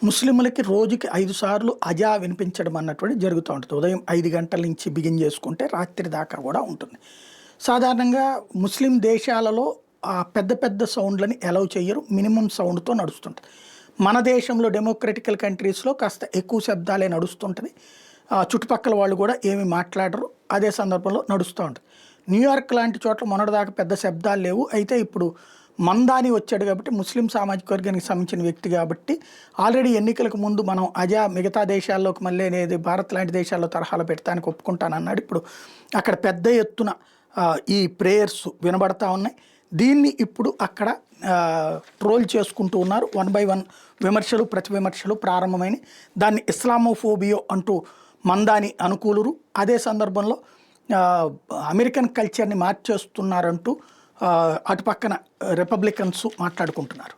ముస్లింలకి రోజుకి 5 సార్లు అజా వినిపించడం అన్నటువంటిది జరుగుతూ ఉంటుంది. ఉదయం 5 గంటల నుంచి బిగిన్ చేసుకుంటే రాత్రి దాకా కూడా ఉంటుంది. సాధారణంగా ముస్లిం దేశాలలో పెద్ద పెద్ద సౌండ్లని అలౌ చెయ్యరు. మినిమమ్ సౌండ్‌తో నడుస్తుంటది. మన దేశంలో డెమోక్రటికల్ కంట్రీస్‌లో కాస్త ఎక్కువ శబ్దాలే నడుస్తుంటది. చుట్టుపక్కల వాళ్ళు కూడా ఏమి మాట్లాడరు. అదే సందర్భంలో నడుస్తూ ఉంటది. న్యూయార్క్ లాంటి చోట్ల మొన్నటిదాకా పెద్ద శబ్దాలు లేవు. అయితే ఇప్పుడు మందాని వచ్చాడు కాబట్టి ముస్లిం సామాజిక వర్గానికి సంబంధించిన వ్యక్తి కాబట్టి ఆల్రెడీ ఎన్నికలకు ముందు మనం అజా మిగతా దేశాల్లోకి మళ్ళీ అనేది భారత్ లాంటి దేశాల్లో తరహాలో పెడతానికి ఒప్పుకుంటానన్నాడు. ఇప్పుడు అక్కడ పెద్ద ఎత్తున ఈ ప్రేయర్స్ వినబడతా ఉన్నాయి. దీన్ని ఇప్పుడు అక్కడ ట్రోల్ చేసుకుంటూ ఉన్నారు. 1 by 1 విమర్శలు ప్రతి విమర్శలు ప్రారంభమైన దాన్ని ఇస్లామోఫోబియో అంటూ మందాని అనుకూలురు. అదే సందర్భంలో అమెరికన్ కల్చర్ని మార్చేస్తున్నారంటూ అటుపక్కన రిపబ్లికన్స్ మాట్లాడుకుంటున్నారు.